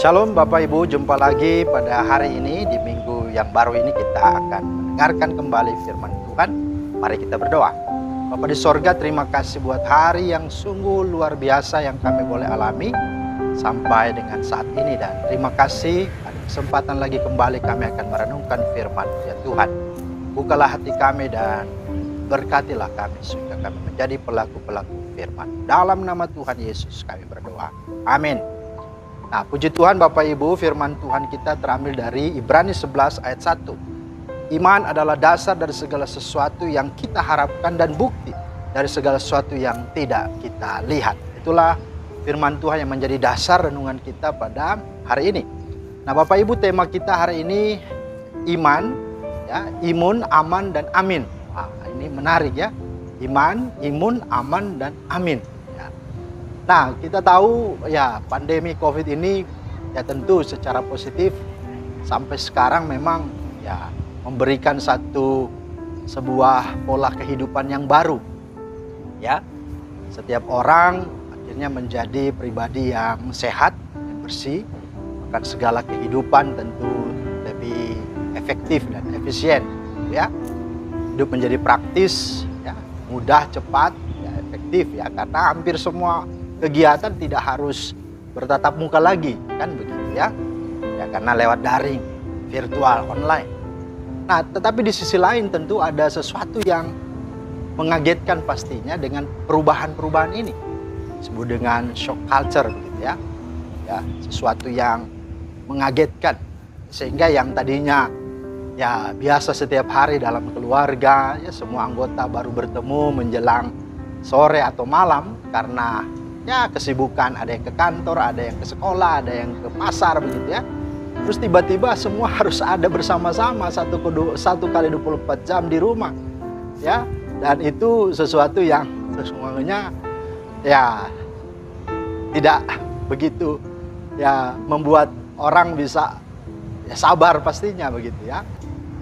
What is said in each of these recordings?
Shalom Bapak Ibu, jumpa lagi pada hari ini. Di minggu yang baru ini kita akan mendengarkan kembali firman Tuhan. Mari kita berdoa. Bapa di sorga, terima kasih buat hari yang sungguh luar biasa yang kami boleh alami sampai dengan saat ini. Dan terima kasih ada kesempatan lagi kembali kami akan merenungkan firman ya Tuhan. Bukalah hati kami dan berkatilah kami sehingga kami menjadi pelaku-pelaku firman. Dalam nama Tuhan Yesus kami berdoa. Amin. Nah, puji Tuhan Bapak Ibu, firman Tuhan kita terambil dari Ibrani 11 ayat 1. Iman adalah dasar dari segala sesuatu yang kita harapkan dan bukti dari segala sesuatu yang tidak kita lihat. Itulah firman Tuhan yang menjadi dasar renungan kita pada hari ini. Nah, Bapak Ibu, tema kita hari ini iman, ya, imun, aman, dan amin. Wah, ini menarik ya. Iman, imun, aman, dan amin. Nah, kita tahu ya pandemi COVID ini ya tentu secara positif sampai sekarang memang ya memberikan sebuah pola kehidupan yang baru. Ya. Setiap orang akhirnya menjadi pribadi yang sehat, yang bersih, bahkan segala kehidupan tentu lebih efektif dan efisien, ya. Hidup menjadi praktis, ya, mudah, cepat, ya, efektif ya, karena hampir semua kegiatan tidak harus bertatap muka lagi, kan begitu ya. Ya karena lewat daring, virtual, online. Nah, tetapi di sisi lain tentu ada sesuatu yang mengagetkan pastinya dengan perubahan-perubahan ini. Disebut dengan shock culture begitu ya. Ya, sesuatu yang mengagetkan sehingga yang tadinya ya biasa setiap hari dalam keluarga, ya semua anggota baru bertemu menjelang sore atau malam karena ya kesibukan, ada yang ke kantor, ada yang ke sekolah, ada yang ke pasar begitu ya. Terus tiba-tiba semua harus ada bersama-sama satu kali 24 jam di rumah. Ya, dan itu sesuatu yang sesungguhnya ya tidak begitu ya membuat orang bisa ya sabar pastinya begitu ya.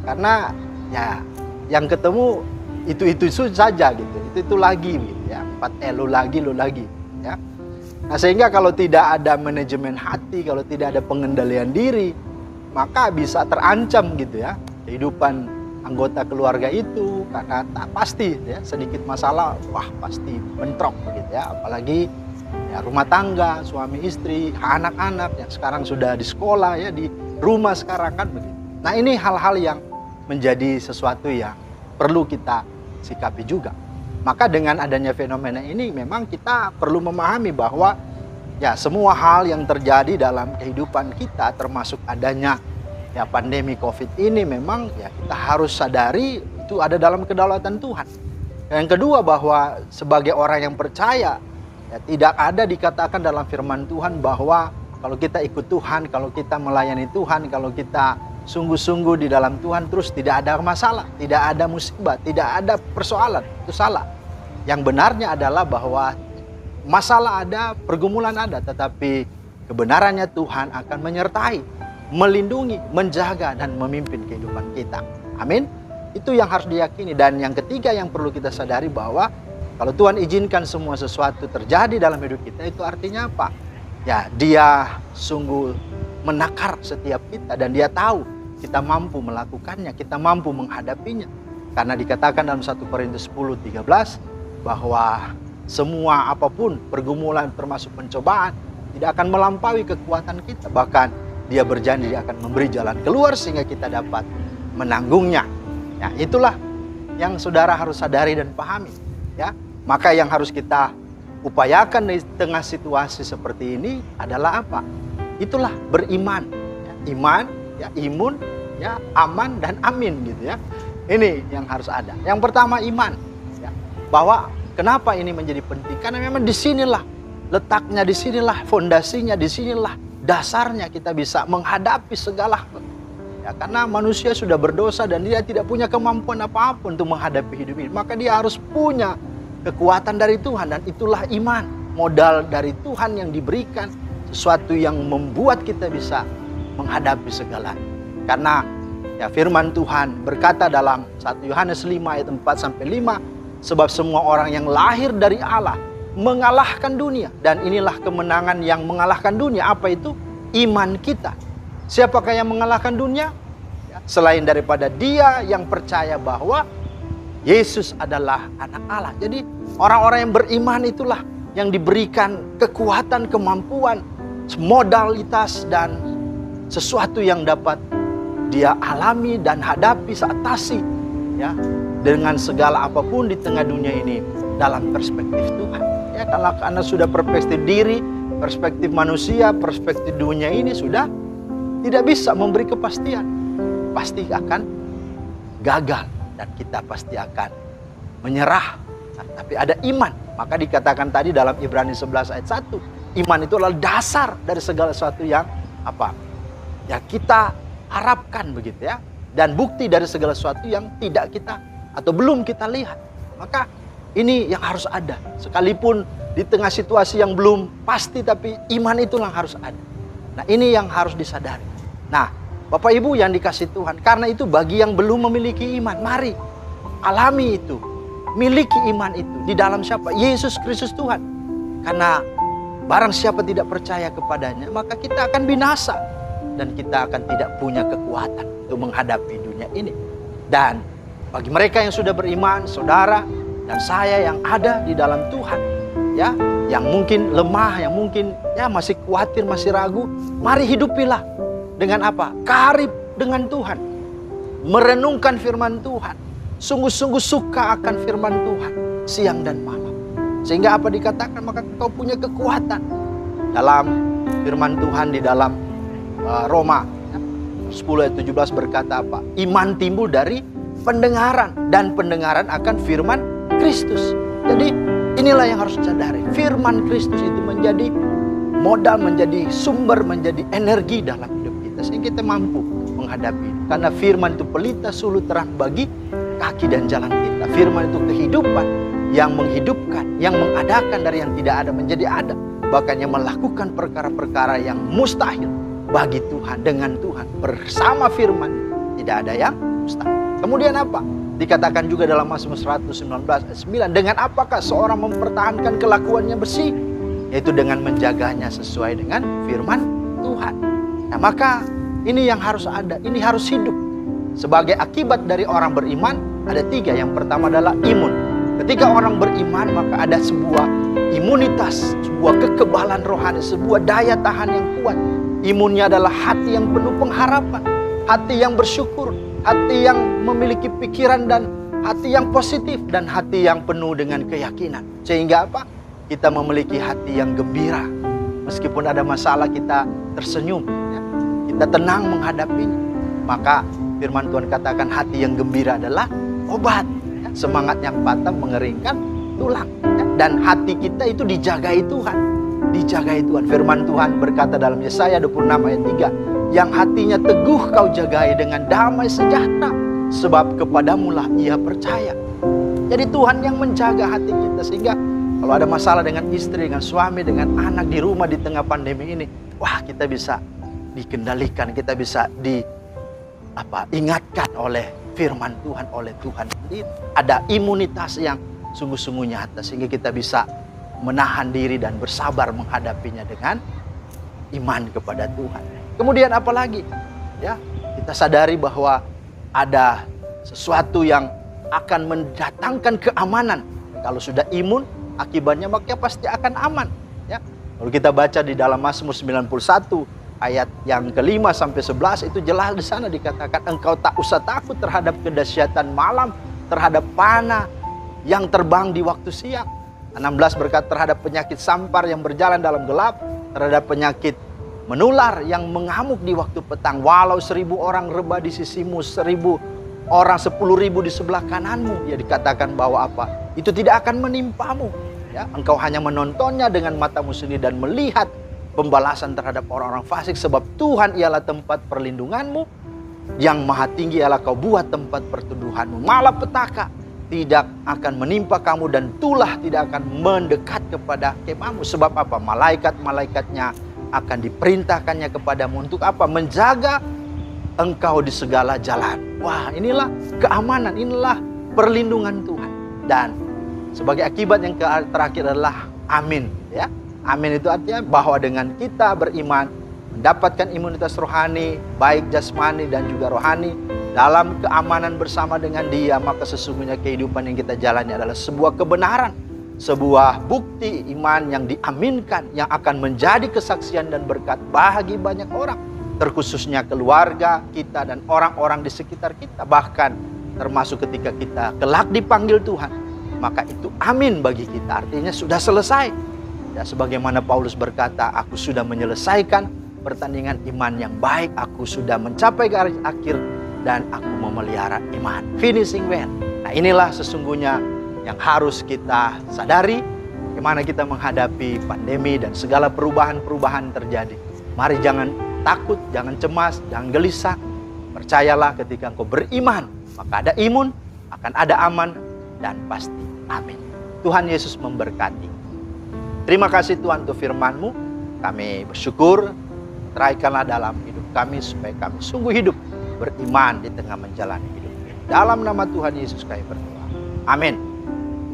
Karena ya yang ketemu itu saja gitu. Itu lagi gitu ya. 4 lu lagi. Ya. Nah, sehingga kalau tidak ada manajemen hati, kalau tidak ada pengendalian diri, maka bisa terancam gitu ya kehidupan anggota keluarga itu, karena tak pasti ya sedikit masalah wah pasti bentrok begitu ya, apalagi ya rumah tangga, suami istri, anak-anak yang sekarang sudah di sekolah ya, di rumah sekarang kan begitu. Nah, ini hal-hal yang menjadi sesuatu yang perlu kita sikapi juga. Maka dengan adanya fenomena ini memang kita perlu memahami bahwa ya semua hal yang terjadi dalam kehidupan kita termasuk adanya ya pandemi COVID ini memang ya kita harus sadari itu ada dalam kedaulatan Tuhan. Yang kedua bahwa sebagai orang yang percaya ya tidak ada dikatakan dalam firman Tuhan bahwa kalau kita ikut Tuhan, kalau kita melayani Tuhan, kalau kita sungguh-sungguh di dalam Tuhan terus tidak ada masalah, tidak ada musibah, tidak ada persoalan. Itu salah. Yang benarnya adalah bahwa masalah ada, pergumulan ada, tetapi kebenarannya Tuhan akan menyertai, melindungi, menjaga, dan memimpin kehidupan kita. Amin. Itu yang harus diyakini. Dan yang ketiga yang perlu kita sadari bahwa kalau Tuhan izinkan semua sesuatu terjadi dalam hidup kita, itu artinya apa? Ya, Dia sungguh menakar setiap kita dan Dia tahu kita mampu melakukannya, kita mampu menghadapinya. Karena dikatakan dalam 1 Korintus 10:13 bahwa semua apapun pergumulan termasuk pencobaan tidak akan melampaui kekuatan kita. Bahkan Dia berjanji Dia akan memberi jalan keluar sehingga kita dapat menanggungnya. Ya, itulah yang saudara harus sadari dan pahami. Ya, maka yang harus kita upayakan di tengah situasi seperti ini adalah apa? Itulah beriman. Ya, iman, ya, imun, ya, aman, dan amin gitu ya. Ini yang harus ada. Yang pertama iman. Ya, bahwa kenapa ini menjadi penting? Karena memang disinilah letaknya, disinilah fondasinya, disinilah dasarnya kita bisa menghadapi segala. Ya, karena manusia sudah berdosa dan dia tidak punya kemampuan apa-apa untuk menghadapi hidup ini. Maka dia harus punya kekuatan dari Tuhan dan itulah iman. Modal dari Tuhan yang diberikan. Sesuatu yang membuat kita bisa menghadapi segala. Karena ya firman Tuhan berkata dalam 1 Yohanes 5 ayat 4-5, sebab semua orang yang lahir dari Allah mengalahkan dunia. Dan inilah kemenangan yang mengalahkan dunia. Apa itu? iman kita. Siapakah yang mengalahkan dunia? Selain daripada dia yang percaya bahwa Yesus adalah anak Allah. Jadi orang-orang yang beriman itulah yang diberikan kekuatan, kemampuan, modalitas, dan sesuatu yang dapat dia alami dan hadapi, atasi ya, dengan segala apapun di tengah dunia ini dalam perspektif Tuhan. Ya, karena sudah perspektif diri, perspektif manusia, perspektif dunia ini sudah tidak bisa memberi kepastian. Pasti akan gagal dan kita pasti akan menyerah. Nah, tapi ada iman. Maka dikatakan tadi dalam Ibrani 11 ayat 1, iman itu adalah dasar dari segala sesuatu yang apa? Ya kita harapkan begitu ya. Dan bukti dari segala sesuatu yang tidak kita atau belum kita lihat. Maka ini yang harus ada. Sekalipun di tengah situasi yang belum pasti, tapi iman itulah yang harus ada. Nah, ini yang harus disadari. Nah, Bapak Ibu yang dikasih Tuhan, karena itu bagi yang belum memiliki iman, mari alami itu. Miliki iman itu di dalam siapa? Yesus Kristus Tuhan. Karena barang siapa tidak percaya kepadanya, maka kita akan binasa. Dan kita akan tidak punya kekuatan untuk menghadapi dunia ini. Dan bagi mereka yang sudah beriman, saudara dan saya yang ada di dalam Tuhan, ya, yang mungkin lemah, yang mungkin ya masih khawatir, masih ragu, mari hidupilah dengan apa? Karib dengan Tuhan. Merenungkan firman Tuhan. Sungguh-sungguh suka akan firman Tuhan siang dan malam. Sehingga apa dikatakan? Maka kau punya kekuatan. Dalam firman Tuhan di dalam Roma 10 ayat 17 berkata apa? Iman timbul dari pendengaran, dan pendengaran akan firman Kristus. Jadi inilah yang harus disadari. Firman Kristus itu menjadi modal, menjadi sumber, menjadi energi dalam hidup kita. Sehingga kita mampu menghadapi ini. Karena firman itu pelita suluh terang bagi kaki dan jalan kita. Firman itu kehidupan yang menghidupkan, yang mengadakan dari yang tidak ada menjadi ada. Bahkan yang melakukan perkara-perkara yang mustahil bagi Tuhan, dengan Tuhan. Bersama firman tidak ada yang mustahil. Kemudian apa? Dikatakan juga dalam Mazmur 119 ayat 9. Dengan apakah seorang mempertahankan kelakuannya bersih? Yaitu dengan menjaganya sesuai dengan firman Tuhan. Nah, maka ini yang harus ada. Ini harus hidup. Sebagai akibat dari orang beriman ada 3. Yang pertama adalah imun. Ketika orang beriman maka ada sebuah imunitas, sebuah kekebalan rohani, sebuah daya tahan yang kuat. Imunnya adalah hati yang penuh pengharapan, hati yang bersyukur, hati yang memiliki pikiran dan hati yang positif, dan hati yang penuh dengan keyakinan. Sehingga apa? Kita memiliki hati yang gembira. Meskipun ada masalah kita tersenyum, ya. Kita tenang menghadapinya. Maka firman Tuhan katakan hati yang gembira adalah obat. Ya. Semangat yang patah mengeringkan tulang. Ya. Dan hati kita itu dijagai Tuhan. Dijagai Tuhan. Firman Tuhan berkata dalam Yesaya 26 ayat 3. Yang hatinya teguh kau jagai dengan damai sejahtera. Sebab kepadamu lah ia percaya. Jadi Tuhan yang menjaga hati kita. Sehingga kalau ada masalah dengan istri, dengan suami, dengan anak di rumah di tengah pandemi ini, wah kita bisa dikendalikan, kita bisa ingatkan oleh firman Tuhan, oleh Tuhan sendiri. Ada imunitas yang sungguh-sungguh nyata sehingga kita bisa menahan diri dan bersabar menghadapinya dengan iman kepada Tuhan. Kemudian apa lagi? Ya, kita sadari bahwa ada sesuatu yang akan mendatangkan keamanan. Kalau sudah imun, akibatnya maka pasti akan aman. Ya. Kalau kita baca di dalam Mazmur 91 ayat yang ke-5 sampai 11 itu jelas di sana dikatakan engkau tak usah takut terhadap kedahsyatan malam, terhadap panah yang terbang di waktu siang. 16 berkata terhadap penyakit sampar yang berjalan dalam gelap, terhadap penyakit menular yang mengamuk di waktu petang. Walau 1000 orang rebah di sisimu, 1000 orang 10.000 di sebelah kananmu, ya dikatakan bahwa apa? Itu tidak akan menimpamu. Ya, engkau hanya menontonnya dengan matamu sendiri dan melihat pembalasan terhadap orang-orang fasik. Sebab Tuhan ialah tempat perlindunganmu, yang maha tinggi ialah kau buat tempat perteduhanmu. Malapetaka tidak akan menimpa kamu dan tulah tidak akan mendekat kepada kemahmu. Sebab apa? Malaikat-malaikatnya akan diperintahkannya kepadamu untuk apa? Menjaga engkau di segala jalan. Wah, inilah keamanan, inilah perlindungan Tuhan. Dan sebagai akibat yang terakhir adalah amin. Ya, amin itu artinya bahwa dengan kita beriman, mendapatkan imunitas rohani, baik jasmani dan juga rohani, dalam keamanan bersama dengan Dia, maka sesungguhnya kehidupan yang kita jalani adalah sebuah kebenaran, sebuah bukti iman yang diaminkan, yang akan menjadi kesaksian dan berkat bagi banyak orang, terkhususnya keluarga kita dan orang-orang di sekitar kita, bahkan termasuk ketika kita kelak dipanggil Tuhan, maka itu amin bagi kita, artinya sudah selesai. Ya, sebagaimana Paulus berkata, aku sudah menyelesaikan pertandingan iman yang baik, aku sudah mencapai garis akhir, dan aku memelihara iman. Finishing well. Nah, inilah sesungguhnya yang harus kita sadari bagaimana kita menghadapi pandemi dan segala perubahan-perubahan terjadi. Mari jangan takut, jangan cemas, jangan gelisah. Percayalah ketika engkau beriman, maka ada imun, akan ada aman, dan pasti amin. Tuhan Yesus memberkati. Terima kasih Tuhan untuk firman-Mu. Kami bersyukur, teraikanlah dalam hidup kami supaya kami sungguh hidup beriman di tengah menjalani hidup ini. Dalam nama Tuhan Yesus kami berdoa. Amin.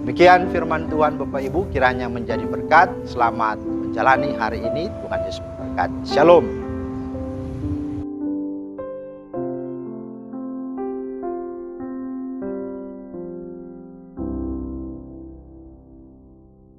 Demikian firman Tuhan Bapak Ibu, kiranya menjadi berkat. Selamat menjalani hari ini. Tuhan Yesus memberkati. Shalom.